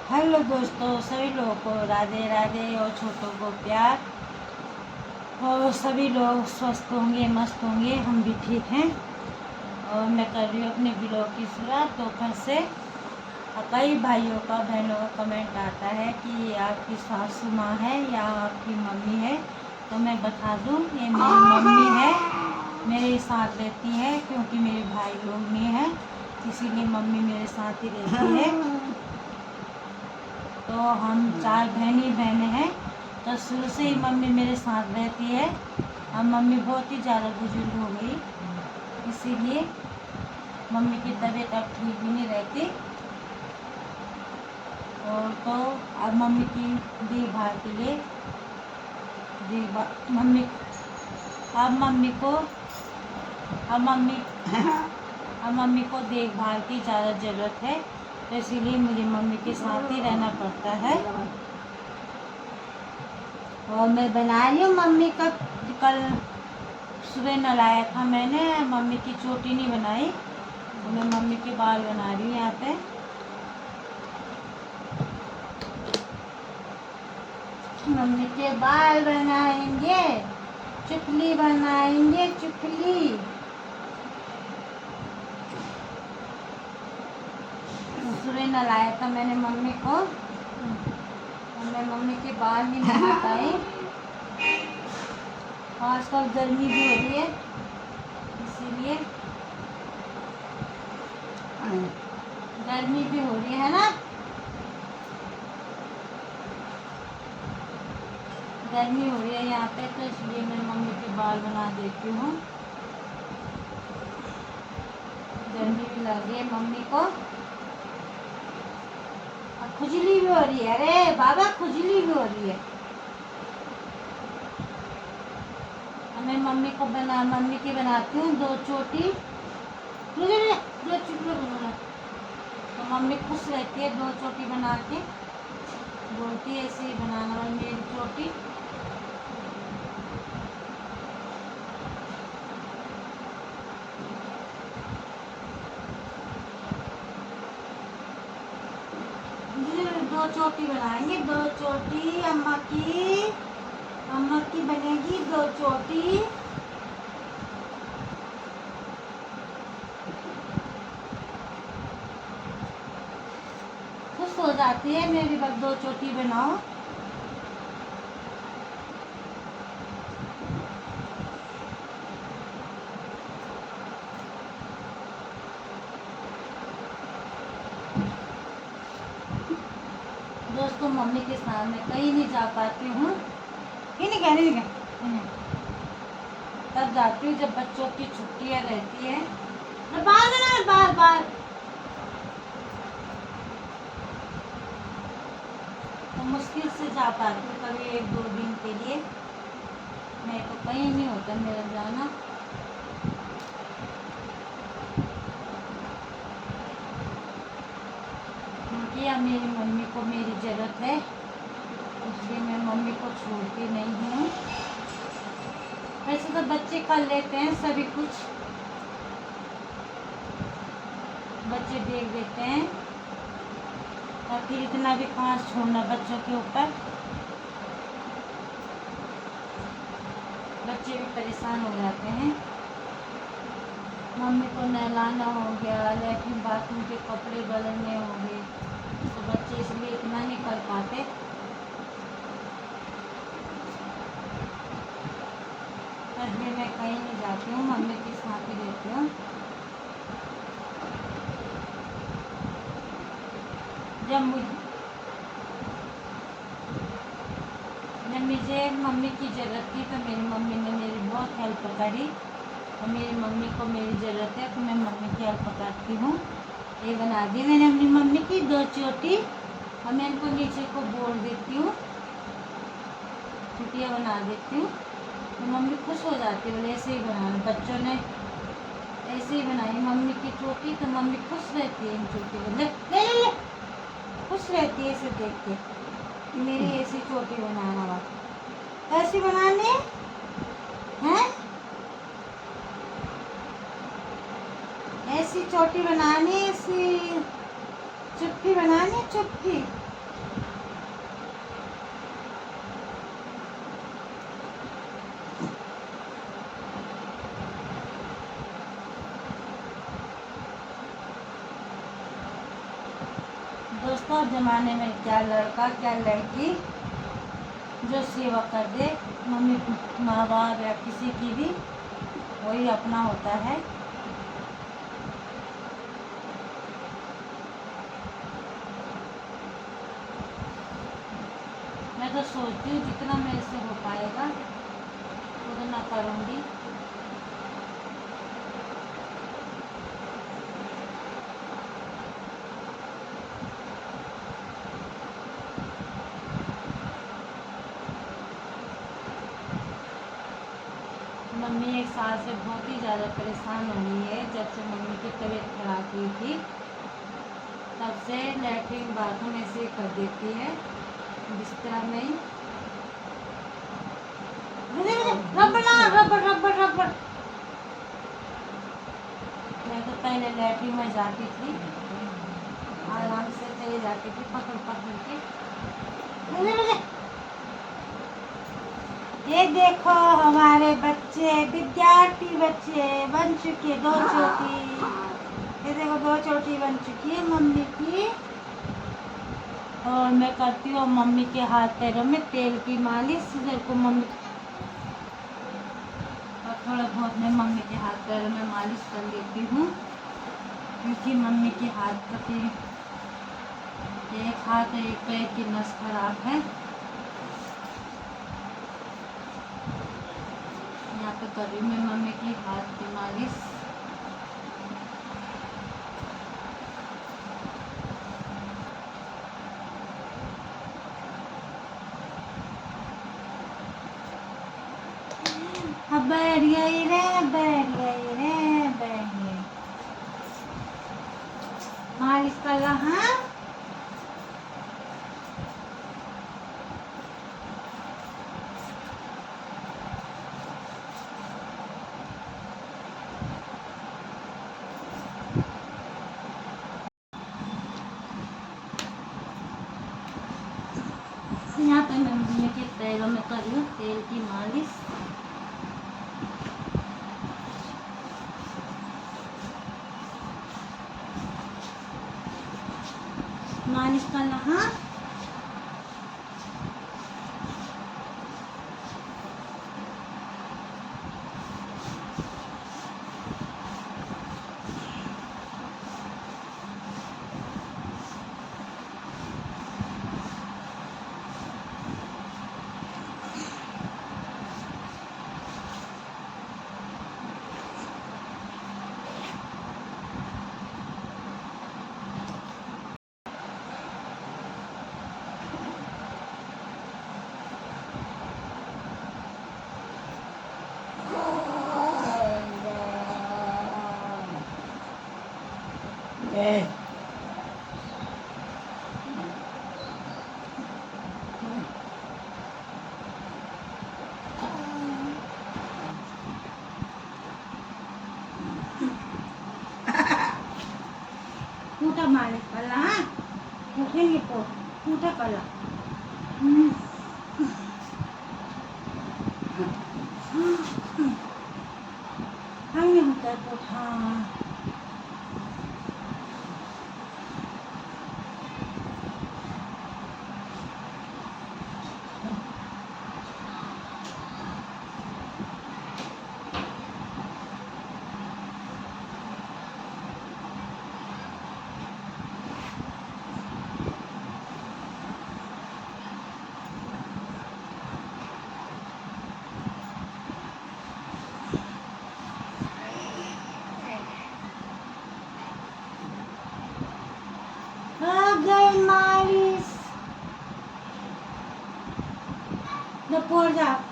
Hello दोस्तों, सभी लोगों को राधे राधे और छोटों को प्यार। और सभी लोग स्वस्थ होंगे, मस्त होंगे, हम भी ठीक हैं। और मैं कर रही हूँ अपने ब्लॉग की शुरुआत। तो फिर से कई भाइयों का, बहनों का कमेंट आता है कि आपकी सासू माँ है या आपकी मम्मी है। तो मैं बता दूँ, ये मेरी मम्मी है, मेरे साथ रहती है। क्योंकि मेरे भाई लोग नहीं हैं, इसीलिए मम्मी मेरे साथ ही रहती है। तो हम 4 बहनें हैं। तो शुरू से ही मम्मी मेरे साथ रहती है। अब मम्मी बहुत ही ज़्यादा बुजुर्ग हो गई, इसीलिए मम्मी की तबीयत अब ठीक भी नहीं रहती। और तो अब मम्मी की देखभाल के लिए मम्मी अब मम्मी को अब मम्मी अब मम्मी को देखभाल की ज़्यादा ज़रूरत है। तो इसीलिए मुझे मम्मी के साथ ही रहना पड़ता है। और मैं बना रही हूँ मम्मी का, कल सुबह नलाया था मैंने, मम्मी की चोटी नहीं बनाई। तो मैं मम्मी के बाल बना रही हूँ यहाँ पे। मम्मी के बाल बनाएंगे, चुकली बनाएंगे, चुकली। सुबह नलाया था मैंने मम्मी को, और मैं मम्मी के बाल नहीं बना पाई। आजकल गर्मी भी हो रही है, इसीलिए गर्मी भी हो रही है ना, गर्मी हो रही है यहाँ पे। तो इसलिए मैं मम्मी के बाल बना देती हूँ। गर्मी भी लग रही है मम्मी को, और खुजली भी हो रही है। अरे बाबा, खुजली भी हो रही है। मैं मम्मी की बनाती हूँ 2 चोटी। दो चुटले बना, तो मम्मी खुश रहती है 2 चोटी बना के। बोलती है ऐसे ही बनाना है मेरी चोटी। दो चोटी बनाएंगे, 2 चोटी अम्मा की बनेगी 2 चोटी। खुश हो जाती है मेरी, बस 2 चोटी बनाओ। दोस्तों, मम्मी के सामने कहीं नहीं जा पाती हूँ। तब जाती हूँ जब बच्चों की छुट्टियाँ रहती है। बार तो मुश्किल से जा पाती हूँ, कभी 1-2 दिन के लिए। मैं तो कहीं नहीं होता मेरा जाना। क्योंकि अब मेरी मम्मी को मेरी ज़रूरत है, इसलिए मैं मम्मी को छोड़ती नहीं हूँ। वैसे तो बच्चे कर लेते हैं सभी कुछ, बच्चे देख देते हैं। और फिर इतना भी कहाँ छोड़ना बच्चों के ऊपर, बच्चे भी परेशान हो जाते हैं। मम्मी को नहलाना हो गया, लैट्रिन बाथरूम के कपड़े बदलने हो गए, तो बच्चे इसलिए इतना नहीं कर पाते। इसलिए मैं कहीं नहीं जाती हूँ, मम्मी के साथ ही रहती हूँ। जब मुझे मम्मी की ज़रूरत थी, तो मेरी मम्मी ने मेरी बहुत हेल्प करी। और मेरी मम्मी को मेरी ज़रूरत है, तो मैं मम्मी की हेल्प करती हूँ। ये बना दी मैंने अपनी मम्मी की 2 चोटी, और मैं इनको नीचे को बोल देती हूँ, चुटिया बना देती हूँ। तो मम्मी खुश हो जाती है, बोले ऐसे ही बनाना। बच्चों ने ऐसे ही बनाई मम्मी की चोटी, तो मम्मी खुश रहती है इन चोटी को ले ले ले ले, खुश रहती है इसे देख के, मेरी ऐसी चोटी बनाना। बात ऐसी बनाने हैं, ऐसी चोटी बनानी, ऐसी चुटकी बनानी, चुटकी। दोस्तों ज़माने में क्या लड़का क्या लड़की जो सेवा कर दे मम्मी माँ बाप या किसी की भी, वही अपना होता है। मैं तो सोचती हूँ जितना मेरे से हो पाएगा उतना करूँगी। मम्मी एक साल से बहुत ही ज़्यादा परेशान हो गई है। जब से मम्मी की तबीयत खराब हुई थी तब से लैट्रिन बाथरूम ऐसे कर देती है बिस्तर में ही। रबड़ रबड़ रबड़ रबड़। मैं तो पहले लैट्रिन में जाती थी, आराम से चली जाती थी पकड़ पकड़ के। ये देखो हमारे बच्चे, विद्यार्थी बच्चे बन चुके 2 चोटी। ये देखो 2 चोटी बन चुकी है मम्मी की। और मैं करती हूँ मम्मी के हाथ पैरों में तेल की मालिश। इधर को मम्मी और थोड़ा बहुत मैं मम्मी के हाथ पैरों में मालिश कर लेती हूँ, क्योंकि मम्मी के हाथ का एक हाथ एक पैर की नस खराब है। यहाँ पे कर रही हूँ मैं मम्मी की हाथ की मालिश। अब बैठ गई रे, बैठ गई रे, बैठ गई। मालिश कर रहा। हाँ यहाँ पे मैं मम्मी के पैरों में कर रही हूँ तेल की मालिश। मालिश करना। हाँ पूटा मालिश कर ला। हाँ उठेंगे तो पूटा कर ला। हाँ ये होता है पूटा। मालिश न पोर जा।